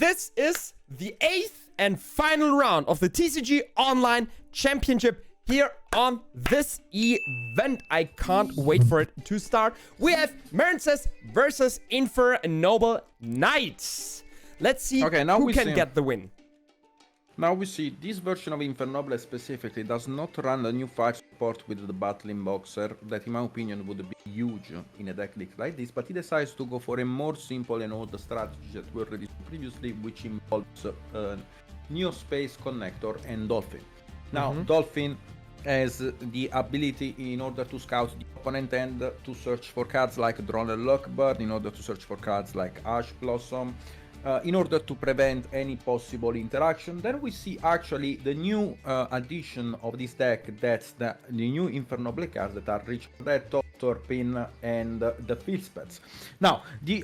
this is the 8th and final round of the TCG Online Championship here on this event. I can't wait for it to start. We have Marincess versus Infernoble Knights. Let's see who can get the win. Now we see this version of Infernoble specifically does not run the new fire support with the battling boxer that in my opinion would be huge in a deck like this, but he decides to go for a more simple and old strategy that we already saw previously, which involves Neospace Connector and Dolphin. Now Dolphin has the ability in order to scout the opponent end to search for cards like Droner Lockbird, in order to search for cards like Ash Blossom, in order to prevent any possible interaction. Then we see actually the new addition of this deck, that's the new Infernoble cards that are ReCollectibles, Torpin, and the field spells. Now, the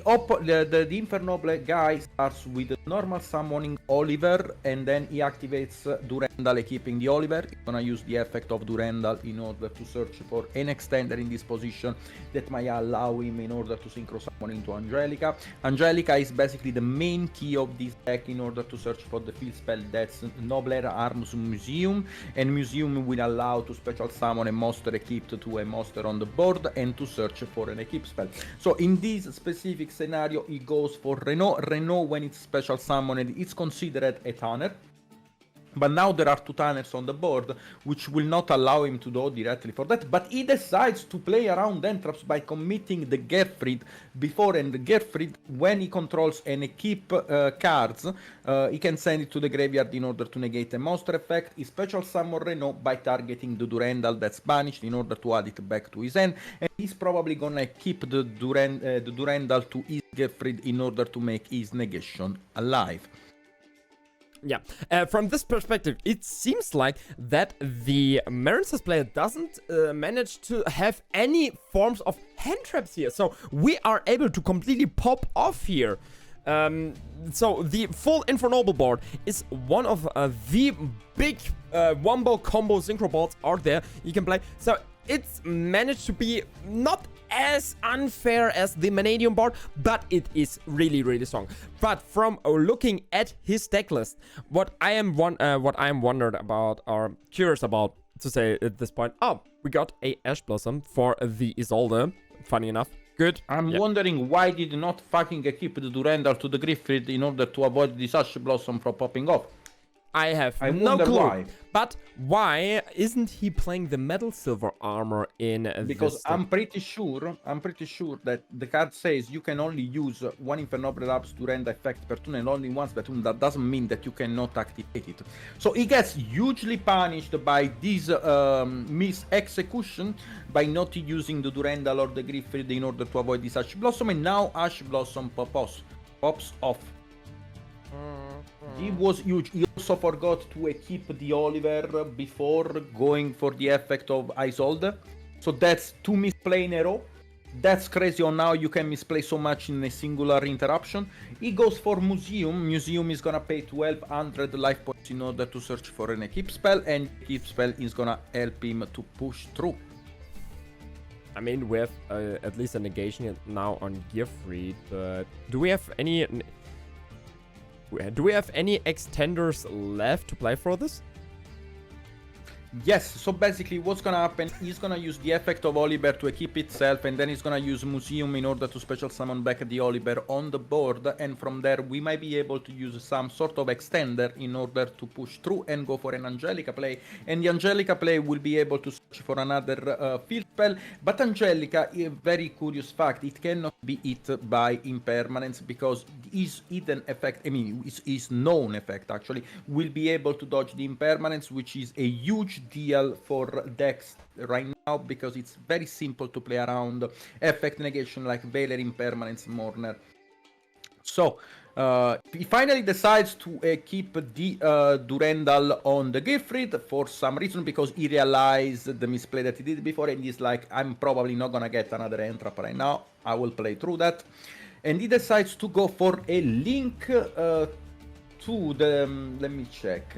Infernoble guy starts with the normal summoning Oliver, and then he activates Durandal equipping the Oliver. He's gonna use the effect of Durandal in order to search for an extender in this position that might allow him in order to synchro summon into Angelica. Angelica is basically the main key of this deck in order to search for the field spell that's Nobler Arms Museum, and Museum will allow to special summon a monster equipped to a monster on the board and to search for an equip spell. So in this specific scenario, he goes for Renault. Renault, when it's special summoned, it's considered a Tanner. But now there are 2 Tanners on the board, which will not allow him to go directly for that. But he decides to play around Entraps by committing the Gerfried before, and the Gerfried, when he controls and equip cards, he can send it to the graveyard in order to negate a monster effect. He special summon Renault by targeting the Durandal that's banished in order to add it back to his hand. And he's probably gonna keep the Durandal to his Gerfried in order to make his negation alive. Yeah, from this perspective, it seems like that the Marincess player doesn't manage to have any forms of hand traps here. So we are able to completely pop off here. So the full Infernoble board is one of the big wombo combo synchro boards out there you can play. So it's managed to be not as unfair as the Vanadium board, but it is really, really strong. But from looking at his deck list, what I am wondered about, or curious about, to say at this point, we got a Ash Blossom for the Isolde. Funny enough, good. I'm wondering why did not fucking equip the Durandal to the Griffith in order to avoid this Ash Blossom from popping off. I have no clue. Why. But why isn't he playing the Metal Silver armor in because this I'm pretty sure that the card says you can only use 1 Infernoble Labs to render effect per turn and only once per turn. That doesn't mean that you cannot activate it. So he gets hugely punished by this mis-execution by not using the Durandal or the Griffith in order to avoid this Ash Blossom, and now Ash Blossom pops off. He was huge. He also forgot to equip the Oliver before going for the effect of Isolde. So that's 2 misplay in a row. That's crazy on how you can misplay so much in a singular interruption. He goes for Museum. Museum is gonna pay 1200 life points in order to search for an equip spell, and equip spell is gonna help him to push through. I mean, we have at least a negation now on Gearfried, but do we have any extenders left to play for this? Yes, so basically what's gonna happen, he's gonna use the effect of Oliver to equip itself, and then he's gonna use Museum in order to special summon back the Oliver on the board, and from there we might be able to use some sort of extender in order to push through and go for an Angelica play, and the Angelica play will be able to search for another field spell, but Angelica, a very curious fact, it cannot be hit by impermanence because his hidden effect, I mean his known effect actually, will be able to dodge the impermanence, which is a huge deal for decks right now because it's very simple to play around effect negation like Veiler, Impermanence, Mourner. So he finally decides to keep the Durandal on the Gearfried for some reason, because he realized the misplay that he did before, and he's like, I'm probably not gonna get another Entrap right now, I will play through that. And he decides to go for a link to the, let me check.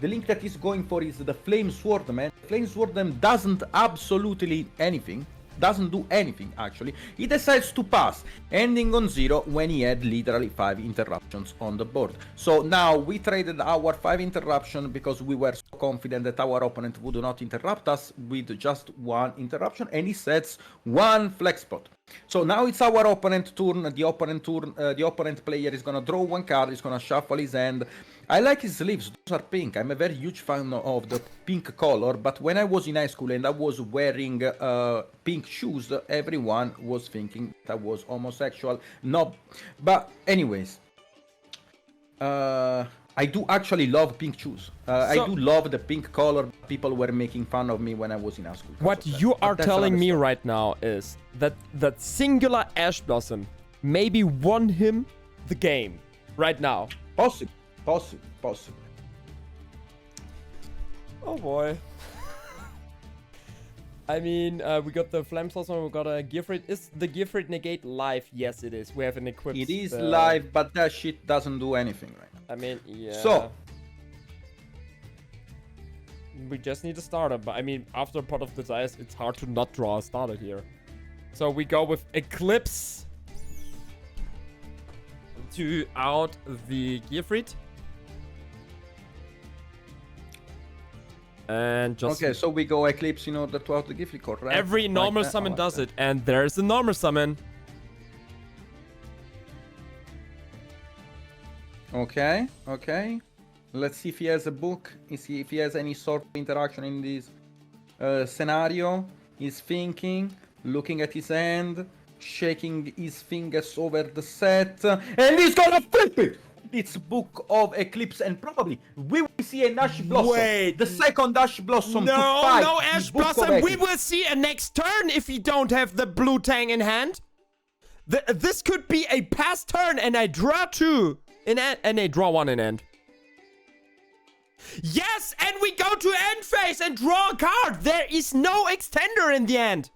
The link that he's going for is the Flame Swordman. Flame Swordman doesn't absolutely anything. doesn't do anything actually. He decides to pass, ending on 0 when he had literally 5 interruptions on the board. So now we traded our 5 interruption because we were so confident that our opponent would not interrupt us with just 1 interruption, and he sets 1 flex spot. So now it's our opponent turn. The opponent player is gonna draw 1 card. He's gonna shuffle his hand. I like his sleeves. Those are pink. I'm a very huge fan of the pink color. But when I was in high school and I was wearing pink shoes, everyone was thinking that I was homosexual. No, but anyways, I do actually love pink shoes. I do love the pink color. People were making fun of me when I was in high school. What you are telling me right now is that that singular Ash Blossom maybe won him the game right now. Possible. Oh boy. I mean, we got the Flame Blossom, we got a Gearfried. Is the Gearfried negate live? Yes, it is. We have an equipped... It is live, but that shit doesn't do anything right now. I mean, yeah. So... we just need a starter, but I mean, after Pot of Desires, it's hard to not draw a starter here. So we go with Eclipse to out the Gearfried. And just... okay, so we go Eclipse in order to out the Gearfried, correct? Every normal summon does it, and there's the normal summon. Okay. Let's see if he has a book. If he has any sort of interaction in this scenario. He's thinking, looking at his hand, shaking his fingers over the set, and he's gonna flip it! It's Book of Eclipse, and probably we will see an Ash Blossom. Wait. The second Ash Blossom to No, fight no Ash Blossom. We will see a next turn if you don't have the blue tang in hand. This could be a pass turn, and I draw 2 in end, and I draw 1 in end. Yes, and we go to end phase and draw a card. There is no extender in the end.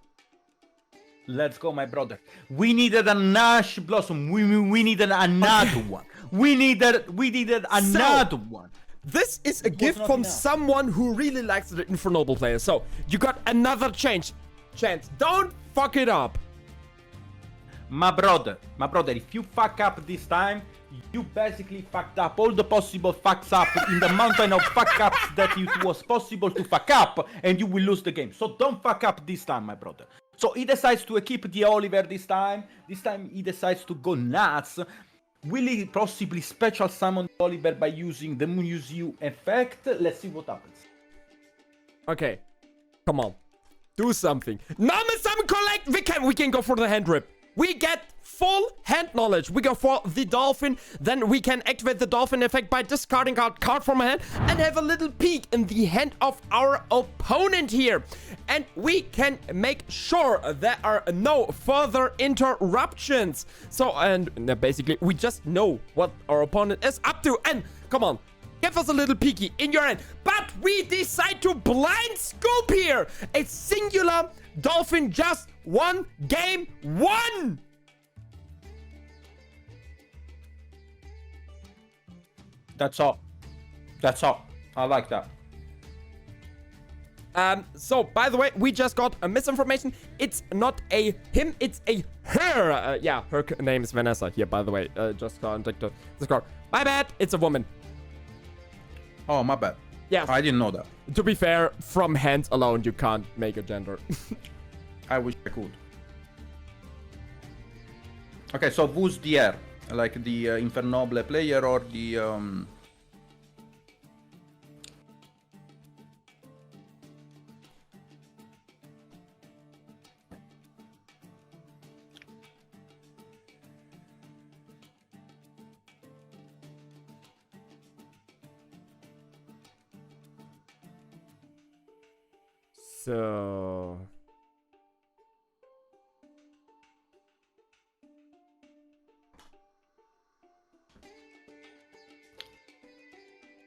Let's go, my brother. We needed an Ash Blossom. We needed another one. We needed another one. This is a gift from someone who really likes the Infernoble player. So you got another chance. Don't fuck it up. My brother, if you fuck up this time, you basically fucked up all the possible fucks up in the mountain of fuck ups that it was possible to fuck up, and you will lose the game. So don't fuck up this time, my brother. So he decides to equip the Oliver this time. This time he decides to go nuts. Will he possibly special summon Oliver by using the Museum effect? Let's see what happens. Okay, come on, do something. Normal summon collect. We can go for the hand rip. We get full hand knowledge. We go for the dolphin. Then we can activate the dolphin effect by discarding a card from a hand and have a little peek in the hand of our opponent here. And we can make sure there are no further interruptions. So, and basically, we just know what our opponent is up to. And come on, give us a little peeky in your hand. But we decide to blind scoop here. A singular dolphin, just one game, one. That's all. I like that. So, by the way, we just got a misinformation. It's not a him, it's a her. Yeah, her name is Vanessa here, by the way. Just contact this card. My bad, it's a woman. Oh, my bad. Yeah. I didn't know that. To be fair, from hands alone, you can't make a gender. I wish I could. Okay, so who's the heir? Like the Infernoble player or the... So...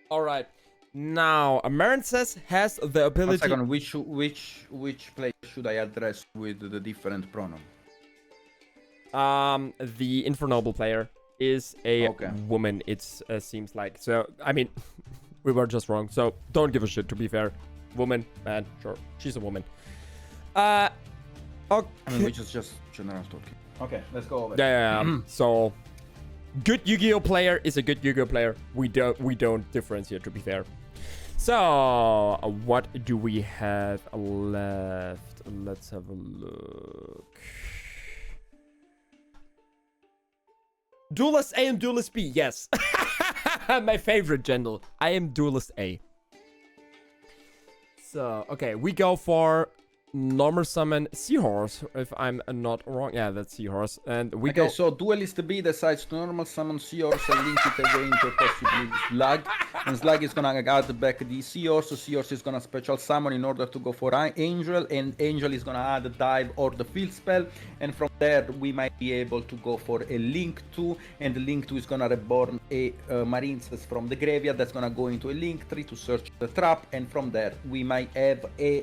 Alright. Now, Marincess has the ability... 1 second, which player should I address with the different pronoun? The Infernoble player is a woman, it seems like. So, I mean, we were just wrong. So, don't give a shit, to be fair. Woman, man, sure. She's a woman. Okay. I mean, which is just general talking. Okay, let's go over. Yeah. So, good Yu-Gi-Oh player is a good Yu-Gi-Oh player. We don't differentiate, to be fair. So, what do we have left? Let's have a look. Duelist A and Duelist B, yes. My favorite general. I am Duelist A. So, okay, we go for normal summon Seahorse, if I'm not wrong. Yeah, that's Seahorse. And we Okay, go... so Duelist B decides to normal summon Seahorse and link it away into possibly Slug. And Slug is gonna add back the Seahorse. Seahorse is gonna special summon in order to go for Angel. And Angel is gonna add a dive or the field spell. And from there, we might be able to go for a Link 2. And the Link 2 is gonna reborn a Marincess from the graveyard. That's gonna go into a Link 3 to search the trap. And from there, we might have a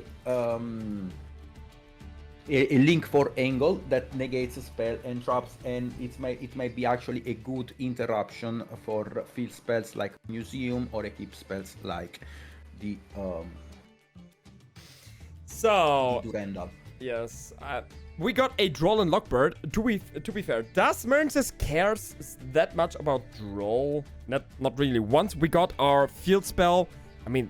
link for angle that negates a spell and traps, and it might be actually a good interruption for field spells like museum or equip spells like the Durandal. Yes, we got a Droll and Lockbird. To be fair, does Marincess cares that much about Droll? Not really. Once we got our field spell, I mean,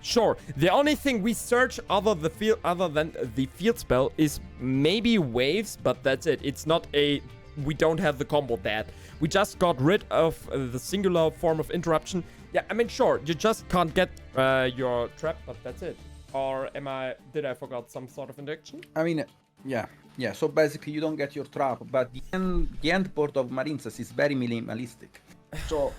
sure. The only thing we search other than the field spell is maybe waves, but that's it. It's not a... We don't have the combo that. We just got rid of the singular form of interruption. Yeah, I mean, sure, you just can't get your trap, but that's it. Or did I forgot some sort of indication? I mean, yeah. So basically, you don't get your trap, but the end port of Marincess is very minimalistic. So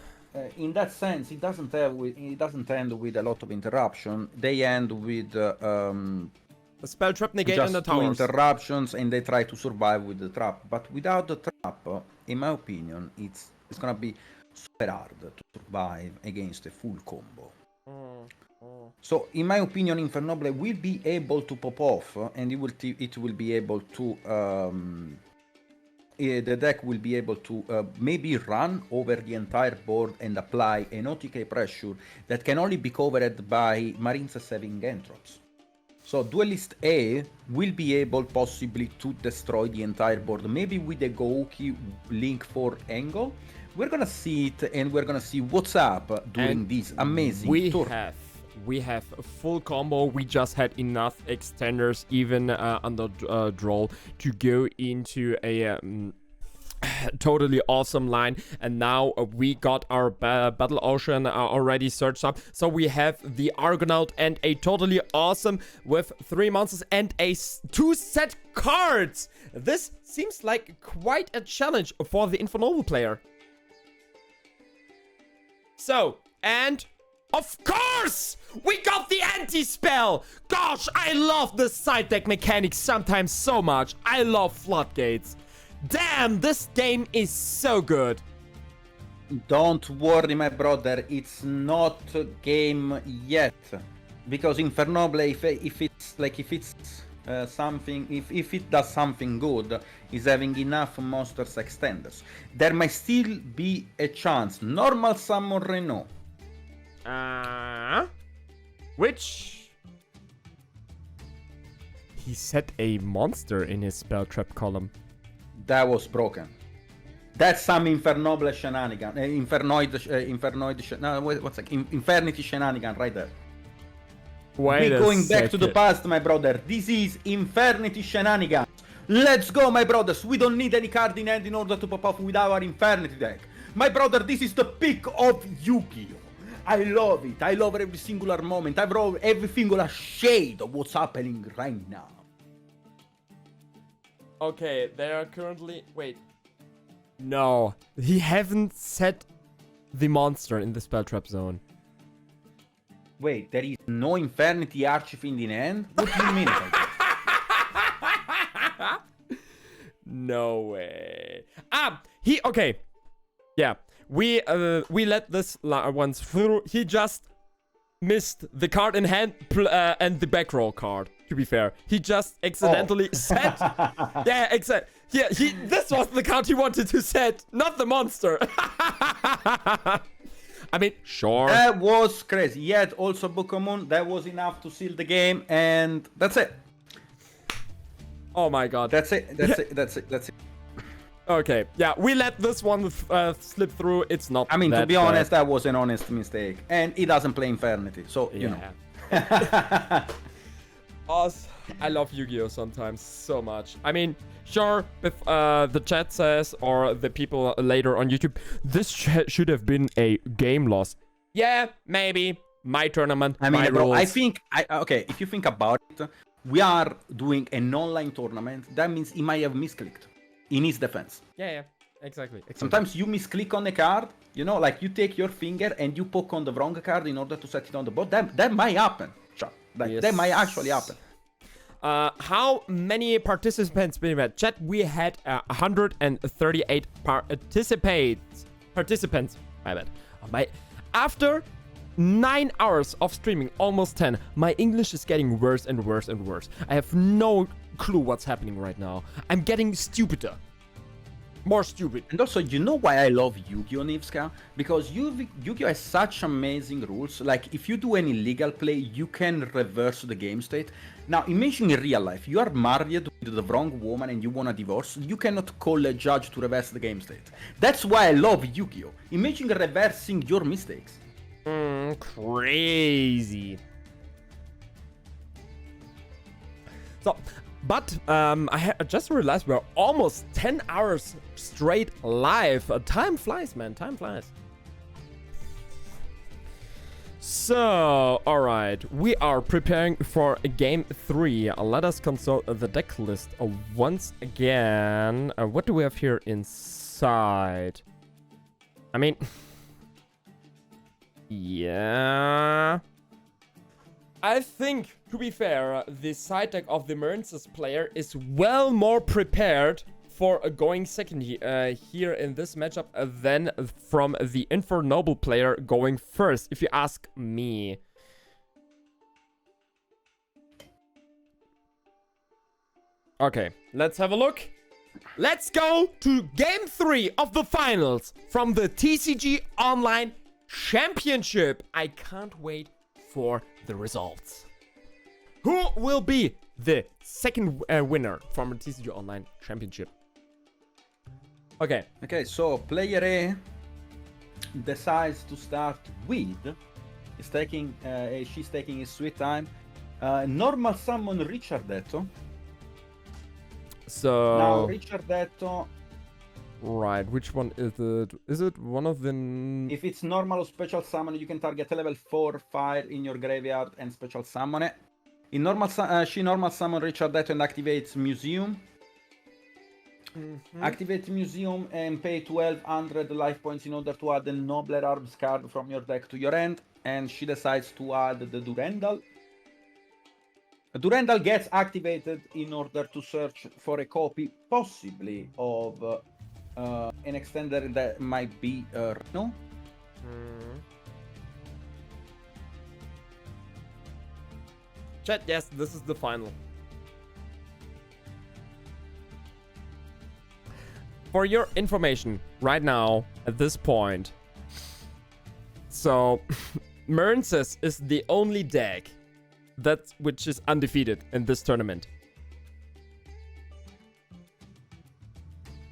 in that sense, it doesn't end with a lot of interruption. They end with a spell trap negate and the just two towers. interruptions, and they try to survive with the trap. But without the trap, in my opinion, it's gonna be super hard to survive against a full combo. So, in my opinion, Infernoble will be able to pop off, and it will be able to. The deck will be able to maybe run over the entire board and apply an OTK pressure that can only be covered by Marincess having Entrops. So Duelist A will be able possibly to destroy the entire board, maybe with a Gouki Link 4 angle. We're gonna see it, and we're gonna see what's up during this amazing tour. We have a full combo. We just had enough extenders, even under Droll, to go into a totally awesome line. And now we got our Battle Ocean already searched up. So we have the Argonaut and a totally awesome with 3 monsters and a 2 set cards. This seems like quite a challenge for the Infernoble player. So, and... of course! We got the anti-spell! Gosh, I love the side deck mechanics sometimes so much. I love floodgates. Damn, this game is so good. Don't worry, my brother, it's not a game yet. Because Infernoble, if it does something good, is having enough monsters extenders. There might still be a chance. Normal summon Renault. Which... He set a monster in his spell trap column. That was broken. That's some Infernoble shenanigan. Infernity shenanigan right there. We're going back to the past, my brother. This is Infernity shenanigans. Let's go, my brothers. We don't need any card in hand in order to pop off with our Infernity deck. My brother, this is the peak of Yu-Gi-Oh! I love it. I love every singular moment. I love every singular shade of what's happening right now. Okay, they are currently... Wait. No. He haven't set the monster in the spell trap zone. Wait, there is no Infernity Archfiend in hand? What do you mean by that? No way. Okay. Yeah. We let this once through. He just missed the card in hand and the back row card. To be fair, he just accidentally set. Yeah, exactly. Yeah, this was the card he wanted to set, not the monster. I mean, sure. That was crazy. Yet also Bokomon, that was enough to seal the game, and that's it. Oh my god. That's it. That's it. That's it. That's it. Okay, yeah, we let this one slip through. It's not. I mean, to that be bad. honest, that was an honest mistake, and he doesn't play Infernity, so you know. I love Yu-Gi-Oh sometimes so much. I mean, sure, if the chat says or the people later on YouTube, this should have been a game loss. Yeah, maybe. My tournament, I mean, my bro, rules. I think, okay, if you think about it, we are doing an online tournament. That means he might have misclicked in his defense. Yeah, exactly. Sometimes you misclick on the card, you know, like you take your finger and you poke on the wrong card in order to set it on the board. That might happen. Like, that might actually happen. How many participants we had? Chat, we had 138 participants. My bad. After 9 hours of streaming, almost 10, my English is getting worse and worse and worse. I have no clue what's happening right now. I'm getting stupider. More stupid. And also, you know why I love Yu-Gi-Oh, Nivska? Because Yu-Gi-Oh has such amazing rules. Like, if you do any legal play, you can reverse the game state. Now, imagine in real life, you are married with the wrong woman and you want a divorce. You cannot call a judge to reverse the game state. That's why I love Yu-Gi-Oh. Imagine reversing your mistakes. Crazy. So, but I just realized we're almost 10 hours straight live. Time flies, man. Time flies. So, alright. We are preparing for game 3. Let us consult the deck list once again. What do we have here inside? I mean... yeah... I think, to be fair, the side deck of the Marincess player is well more prepared for going second here in this matchup than from the Infernoble player going first, if you ask me. Okay, let's have a look. Let's go to game 3 of the finals from the TCG Online Championship. I can't wait for the results. Who will be the second winner from the TCG Online Championship? Okay. Okay, so player A decides to start with. She's taking his sweet time. Normal summon Richardetto. So Now Richardetto. Right, which one is it? Is it one of the... If it's normal or special summon, you can target a level 4 fire in your graveyard and special summon it. In normal, she normal summon Richardetto and activates Museum. Activate Museum and pay 1200 life points in order to add a Nobler Arms card from your deck to your hand. And she decides to add the Durandal. Durandal gets activated in order to search for a copy, possibly, of... an extender that might be Reno. Chat, yes, this is the final. For your information, right now, at this point, so Marincess is the only deck which is undefeated in this tournament.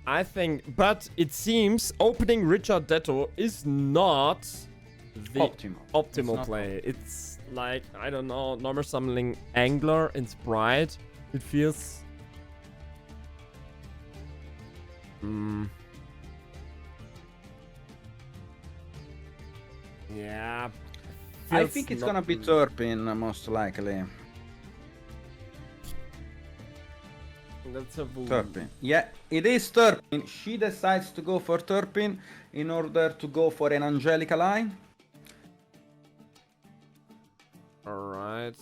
I think, but it seems opening Richardetto is not the optimal play. It's like, I don't know, normal summoning Angler in Sprite. It feels... yeah. I think it's gonna be Turpin, most likely. Let's have a Turpin. Yeah, it is Turpin. She decides to go for Turpin in order to go for an Angelica line. Alright.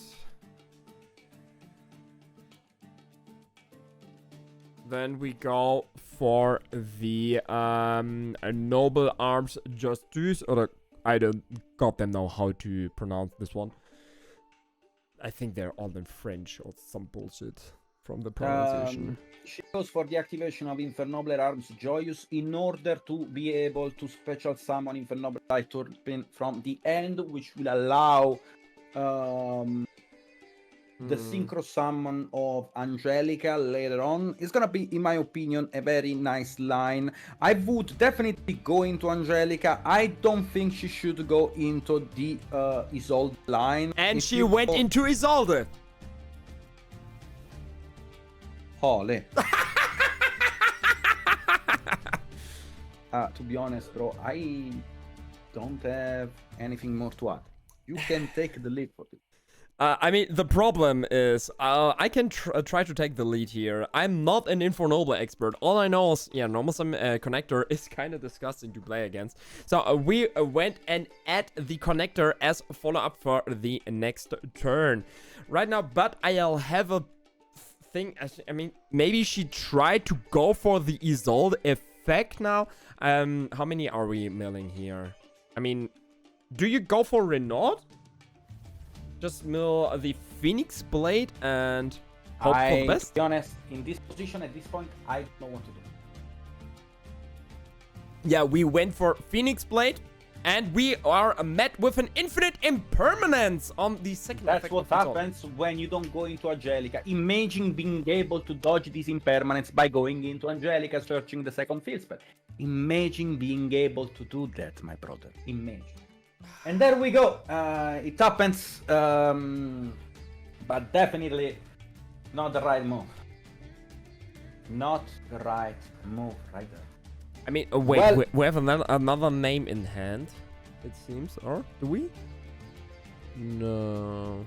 Then we go for the Noble Arms Justice, or I don't goddamn know how to pronounce this one. I think they're all in French or some bullshit from the pronunciation. She goes for the activation of Infernoble Arms Joyous in order to be able to special summon Infernoble Turpin from the end, which will allow the synchro summon of Angelica later on is gonna be, in my opinion, a very nice line. I would definitely go into Angelica. I don't think she should go into the Isolde line. And If she you went go- into Isolde. Holy. To be honest, bro, I don't have anything more to add. You can take the lead for it. I mean, the problem is, I can try to take the lead here. I'm not an Infernoble expert. All I know is, yeah, normal sum connector is kind of disgusting to play against. So we went and add the connector as follow-up for the next turn. Right now, but I'll have a thing. I mean, maybe she tried to go for the Isolde effect now. How many are we milling here? I mean, do you go for Renault? Just mill the Phoenix Blade and hope for the best? To be honest, in this position at this point, I don't know what to do. Yeah, we went for Phoenix Blade, and we are met with an infinite impermanence on the second That's effect what of Isolde. happens when you don't go into Angelica. Imagine being able to dodge these impermanents by going into Angelica, searching the second field spell. Imagine being able to do that, my brother. Imagine. And there we go. It happens, but definitely not the right move. Not the right move right there. I mean, wait, Well- we have another name in hand, it seems, or do we? No.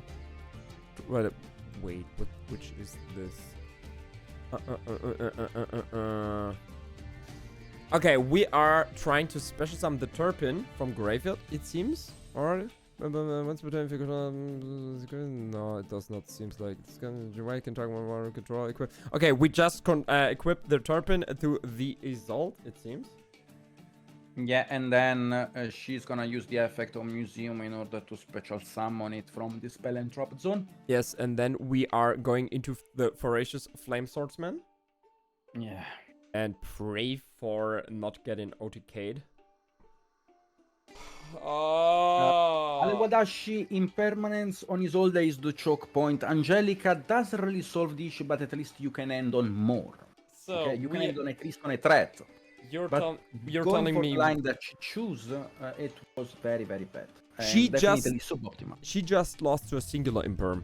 Wait, which is this? Okay, we are trying to special summon the Turpin from Graveyard, it seems. Or once per turn, no, it does not. Seems like it's gonna. You can talk about control equip. Okay, we just equipped the Turpin to the Isolde, it seems. Yeah, and then she's gonna use the effect of Museum in order to special summon it from the spell and drop zone. Yes, and then we are going into the Voracious Flame Swordsman. Yeah. And pray for not getting OTK'd. Alewadashi impermanence on Isolde is the choke point. Angelica doesn't really solve the issue, but at least you can end on more. So Okay, you can end on at least on a threat. You're But you're going telling for me the line that she chose, it was very, very bad. And She definitely just- suboptimal. she just lost to a singular imperm.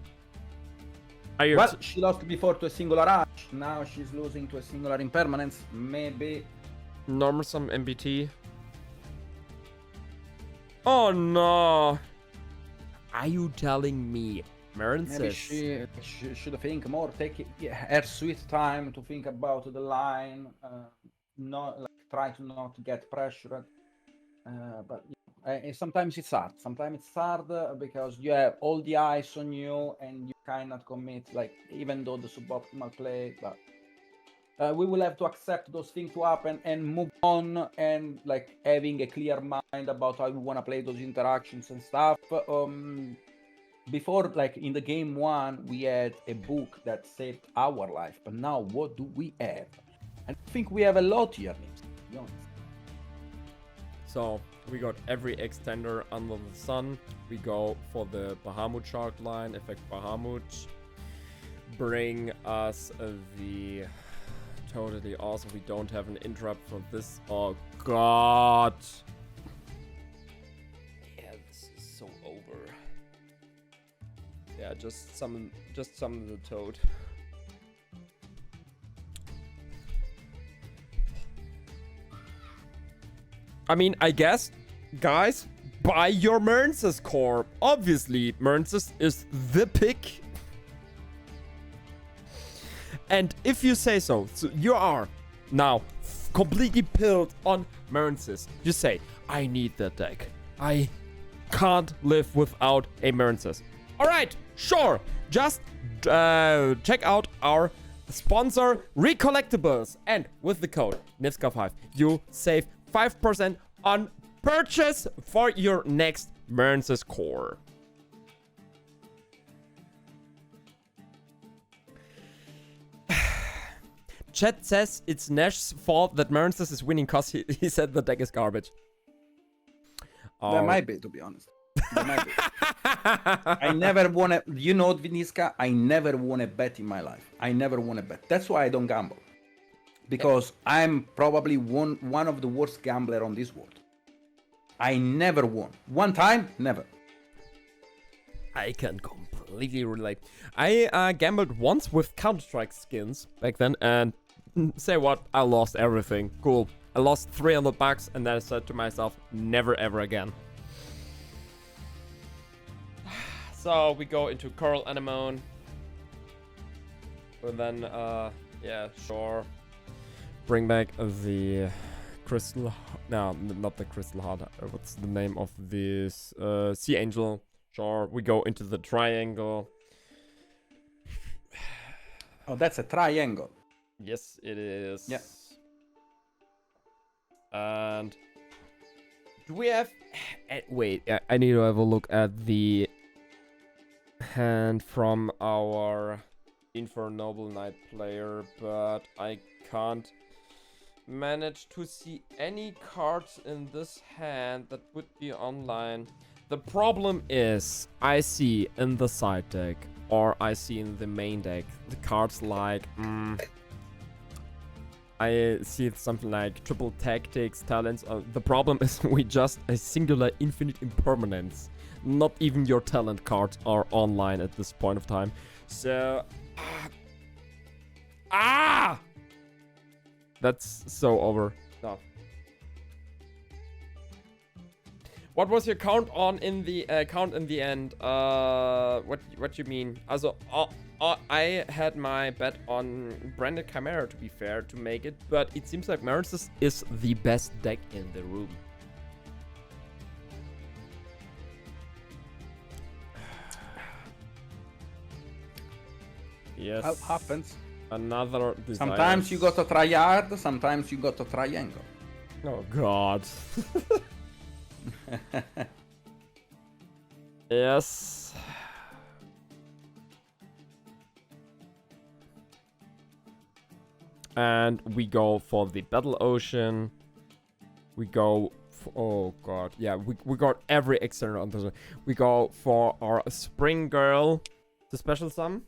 Are you Well, she lost before to a singular rush. Now she's losing to a singular impermanence. Maybe. normal some MBT? Oh no! Are you telling me Maybe Marincess? she should think more, take her sweet time to think about the line, not like try to not get pressured. But sometimes it's hard. Sometimes it's hard because you have all the eyes on you and you cannot commit. Like even though the suboptimal play, but we will have to accept those things to happen and move on and like having a clear mind about how we want to play those interactions and stuff. Before, like in the game one, we had a book that saved our life, but now what do we have? I think we have a lot here, Nips, to be honest. So we got every extender under the sun. We go for the Bahamut Shark line, effect Bahamut. Bring us the totally awesome. We don't have an interrupt for this. Oh god. Yeah, this is so over. Yeah, just summon the toad. I mean, I guess, guys, buy your Marincess core. Obviously, Marincess is the pick. And if you say so, you are now completely pilled on Marincess. You say, I need that deck. I can't live without a Marincess. Alright, sure. Just check out our sponsor, ReCollectibles. And with the code Nivska15, you save 5% on purchase for your next Marincess core. Chat says it's Nash's fault that Marincess is winning because he said the deck is garbage. That might be, to be honest. I never won a, you know, Viniska, I never won a bet in my life. I never won a bet. That's why I don't gamble. Because I'm probably one of the worst gambler on this world. I never won. One time, never. I can completely relate. I gambled once with Counter-Strike skins back then, and say what, I lost everything. Cool. I lost $300, and then I said to myself, never ever again. So we go into Coral Anemone. And then, yeah, sure. Bring back the crystal. No, not the crystal heart. What's the name of this? Sea Angel. Sure. We go into the triangle. Oh, that's a triangle. Yes, it is. Yeah. And do we have? Wait, I need to have a look at the hand from our Infernoble Knight player, but I can't manage to see any cards in this hand that would be online. The problem is I see in the side deck or I see in the main deck the cards like I see something like triple tactics, talents. The problem is we just a singular infinite impermanence. Not even your talent cards are online at this point of time. So that's so over. No. What was your count on in the count in the end? What you mean? Also, I had my bet on Branded Chimera, to be fair, to make it, but it seems like Marincess is the best deck in the room. Yes. How happens? Another desire. Sometimes you got to try hard, sometimes you got to triangle. Oh god. Yes. And we go for the Battle Ocean. We go for, oh god, yeah, we got every external on this. We go for our Spring Girl, the special sum.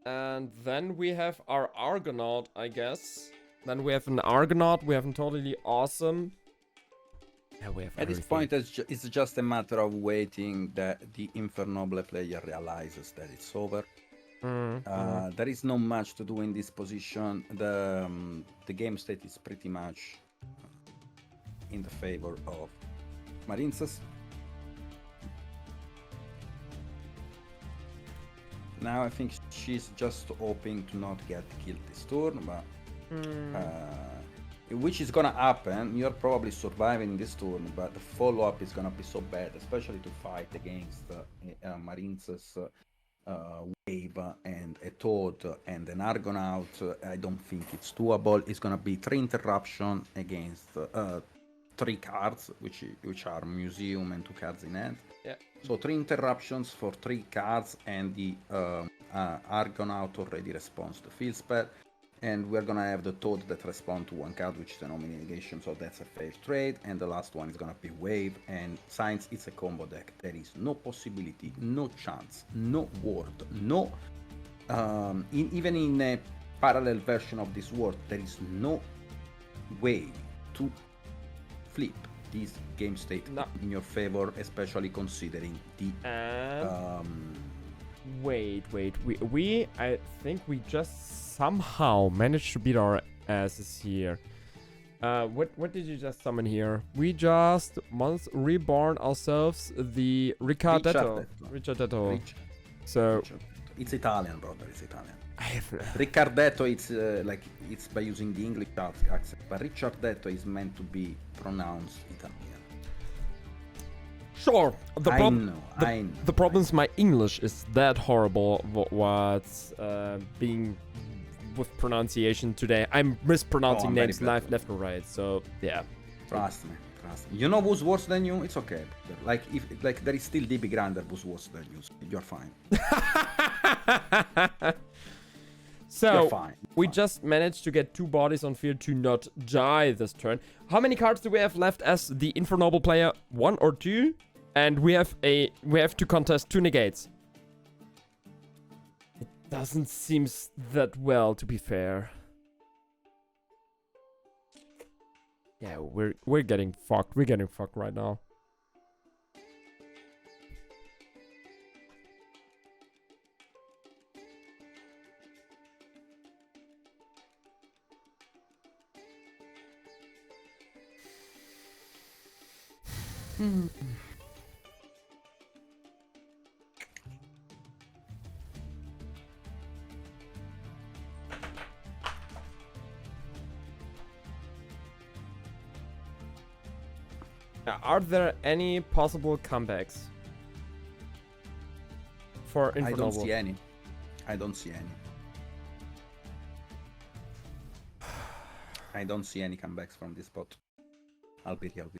And then we have our Argonaut, I guess. Then we have an Argonaut, we have a totally awesome. Yeah, we have At this point, it's just a matter of waiting that the Infernoble player realizes that it's over. There is not much to do in this position. The game state is pretty much in the favor of Marincess. Now I think she's just hoping to not get killed this turn, but which is gonna happen. You're probably surviving this turn, but the follow-up is gonna be so bad, especially to fight against Marincess wave and a Toad and an Argonaut. I don't think it's doable. It's gonna be 3 interruption against 3 cards, which are Museum and 2 cards in hand. Yeah. So 3 interruptions for 3 cards, and the Argonaut already responds to field spell. And we're gonna have the Toad that responds to 1 card, which is an Omni negation, so that's a fair trade. And the last one is gonna be Wave, and since it's a combo deck, there is no possibility, no chance, no word, no... even in a parallel version of this word, there is no way to flip this game state in your favor, especially considering the... Wait, we I think we just somehow managed to beat our asses here. What did you just summon here? We just once reborn ourselves the Ricardetto. So it's Italian, brother. It's Italian. I have Ricardetto. It's like it's by using the English accent, but Ricardetto is meant to be pronounced Italian. Sure. I know. The problem is my English is that horrible. What's being with pronunciation today? I'm mispronouncing names left and right. So yeah. Trust me. You know who's worse than you? It's okay. Like if there is still DB Grander who's worse than you. So you're fine. So you're fine. we just managed to get 2 bodies on field to not die this turn. How many cards do we have left as the Infernoble player? 1 or 2? And we have to contest 2 negates. It doesn't seem that well, to be fair. Yeah, we're getting fucked. We're getting fucked right now. Are there any possible comebacks for Infernoble? I don't see any. I don't see any. I don't see any comebacks from this spot. I'll be real with you.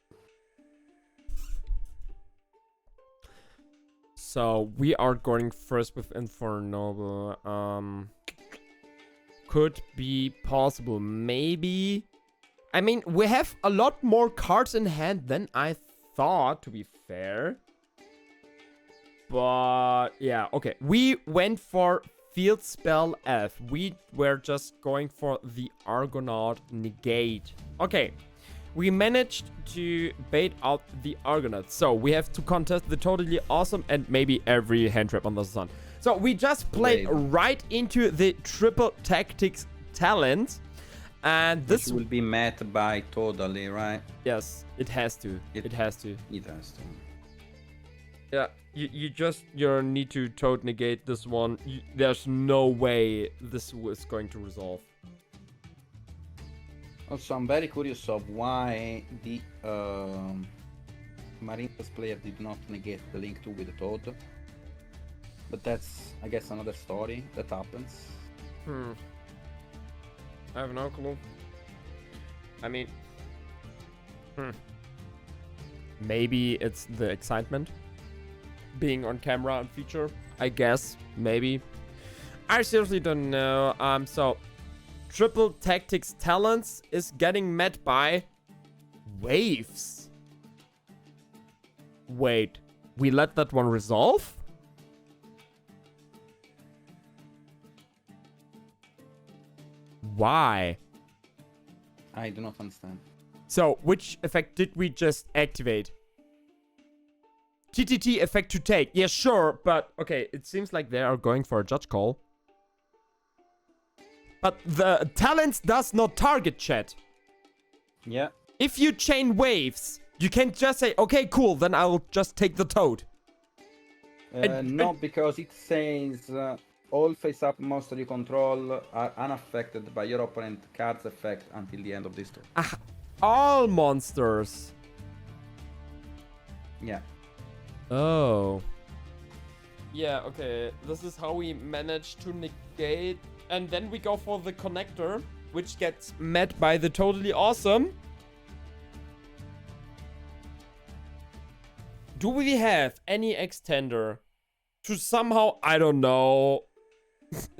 So we are going first with Infernoble. Could be possible. Maybe. I mean, we have a lot more cards in hand than I thought, to be fair. But yeah, okay. We went for Field Spell F. We were just going for the Argonaut Negate. Okay. We managed to bait out the Argonaut. So we have to contest the Totally Awesome and maybe every hand trap under the sun. So we just played right into the Triple Tactics talent. And this will be met by Totally, right? Yes, it has to. It has to. It has to. Yeah, you need to toad negate this one. There's no way this was going to resolve. Also, I'm very curious of why the Marincess player did not negate the link 2 with the Toad. But that's, I guess, another story that happens. I have no clue. I mean... Maybe it's the excitement. Being on camera and feature. I guess. Maybe. I seriously don't know. So... Triple Tactics Talents is getting met by... Waves. Wait. We let that one resolve? Why? I do not understand. So, which effect did we just activate? TTT effect to take. Yeah, sure, but okay, it seems like they are going for a judge call. But the talents does not target chat. Yeah. If you chain waves, you can just say, okay, cool, then I'll just take the toad. No, because it says all face-up monster you control are unaffected by your opponent card's effect until the end of this turn. All monsters. Yeah. Oh. Yeah, okay. This is how we manage to negate. And then we go for the connector, which gets met by the Totally Awesome. Do we have any extender to somehow, I don't know,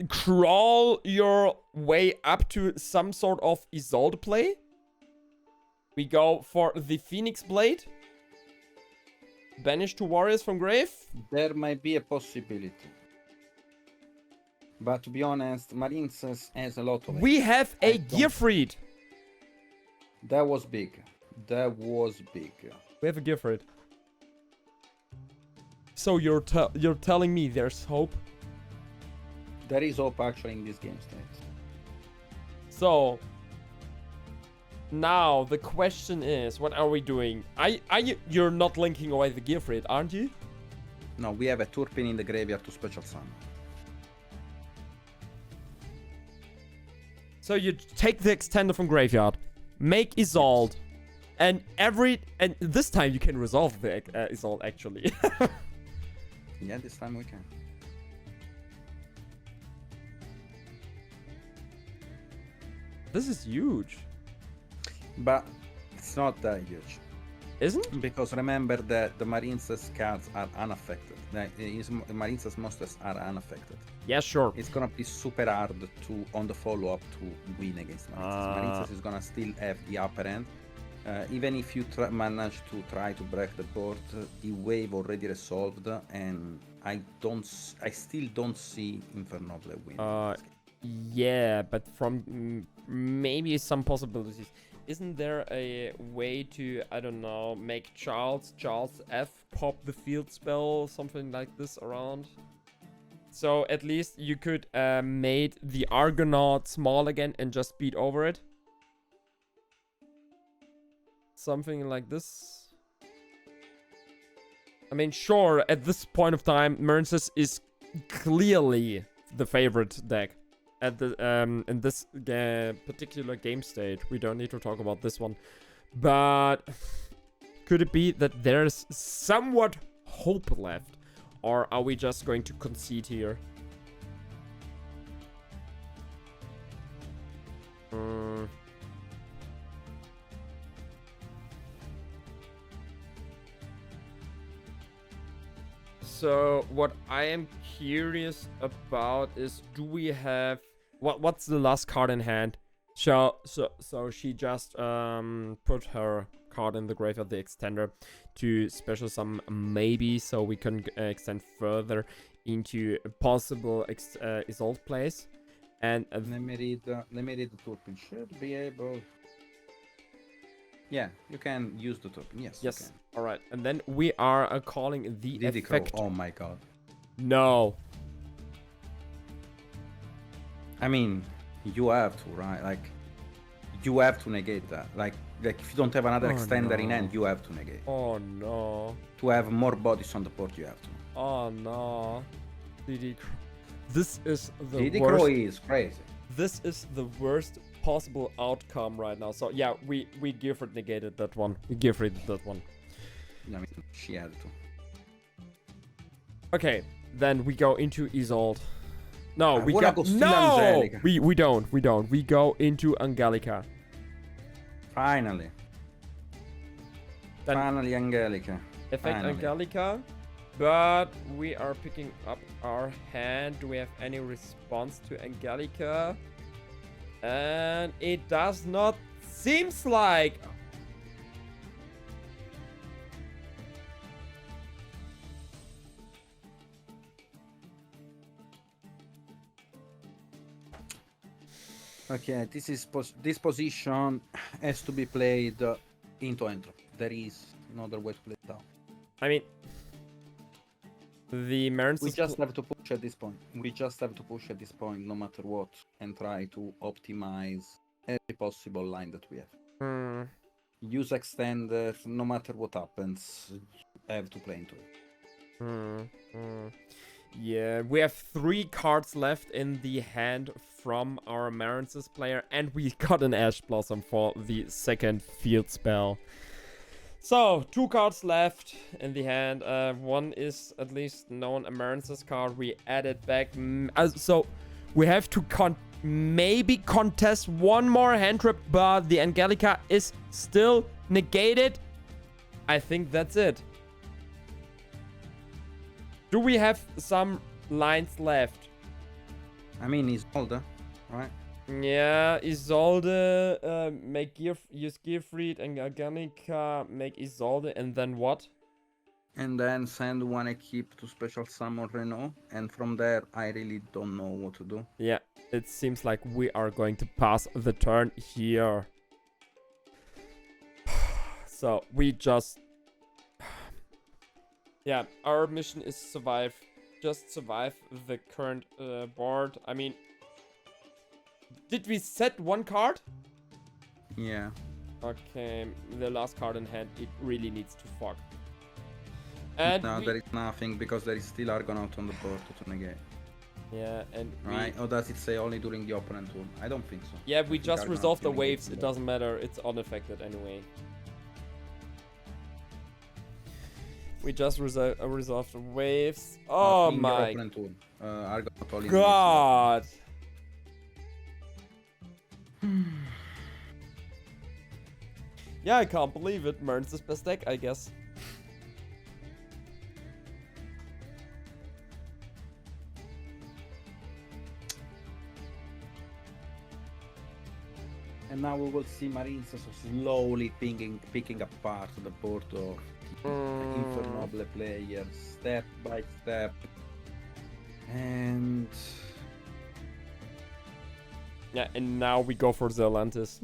crawl your way up to some sort of Isolde play? We go for the Phoenix Blade. Banish 2 warriors from grave. There might be a possibility. But to be honest, Marincess has a lot of it. We have a Gearfried. That was big. That was big. We have a Gearfried. So you're telling me there's hope? There is hope actually in this game state. So now the question is, what are we doing? You're not linking away the Gearfried, aren't you? No, we have a Turpin in the graveyard to special summon. So you take the extender from graveyard, make Isolde, and this time you can resolve the Isolde actually. Yeah, this time we can. This is huge. But it's not that huge. Isn't? Because remember that the Marincess cards are unaffected. Marincess monsters are unaffected. Yeah, sure. It's gonna be super hard to on the follow-up to win against Marincess. Marincess is gonna still have the upper end. Even if you manage to try to break the board, the wave already resolved, and I still don't see Infernoble win. Yeah, but from maybe some possibilities. Isn't there a way to, I don't know, make Charles F pop the field spell, something like this around? So at least you could made the Argonaut small again and just beat over it. Something like this. I mean, sure, at this point of time, Marincess is clearly the favorite deck. At the in this particular game state. We don't need to talk about this one. But could it be that there's somewhat hope left? Or are we just going to concede here? So what I am curious about is, do we have what's the last card in hand? So she just put her card in the graveyard, the extender, to special some maybe, so we can extend further into a possible Isolde plays. And let me read the token. Should be able. Yeah, you can use the token. Yes. Yes. You can. All right. And then we are calling the effect. Oh my god. No. I mean, you have to, right? Like, you have to negate that. Like if you don't have another extender in hand, you have to negate. Oh no. To have more bodies on the board, you have to. Oh no. This is the Diddy worst. Crow is crazy. This is the worst possible outcome right now. So yeah, we Gifford negated that one. We Gifford that one. I mean, she had to. Okay, then we go into Isolde. No, we go. No, Angelica. We don't. We go into Angelica. Finally. Then Finally, Angelica. Effect Finally. Angelica. But we are picking up our hand. Do we have any response to Angelica? And it does not seems like. Okay, this position has to be played into entropy. There is no other way to play it out. I mean, the Marincess. We just have to push at this point. We just have to push at this point, no matter what, and try to optimize every possible line that we have. Use extender, no matter what happens, you have to play into it. Yeah, we have 3 cards left in the hand from our Marincess player, and we got an Ash Blossom for the second field spell. So, 2 cards left in the hand. One is at least known a Marincess card. We added back. So, we have to maybe contest one more hand trip, but the Angelica is still negated. I think that's it. Do we have some lines left? I mean, he's older, right? Yeah, Isolde, use Gearfried, and Angelica, make Isolde, and then what? And then send one equip to special summon Renault, and from there, I really don't know what to do. Yeah, it seems like we are going to pass the turn here. So, we just... Yeah, our mission is survive. Just survive the current board. I mean... Did we set one card? Yeah. Okay, the last card in hand, it really needs to fuck. And no, there is nothing, because there is still Argonaut on the board to negate. Yeah, and right? Or does it say only during the opponent turn? I don't think so. Yeah, we just resolved the waves. It doesn't matter. It's unaffected anyway. We just resolved the waves. Oh my god! Yeah, I can't believe it. Marincess best deck, I guess. And now we will see Marincess slowly picking apart the board of Infernoble players, step by step. And Yeah, and now we go for the Atlantis.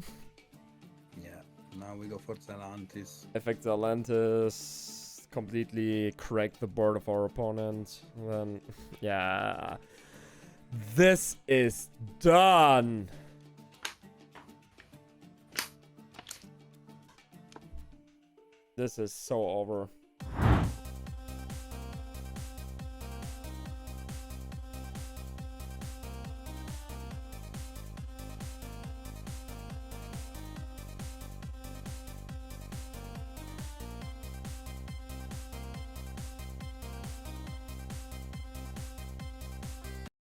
yeah, now we go for Atlantis. Effect the Atlantis. Completely crack the board of our opponent. Then, yeah. This is done. This is so over.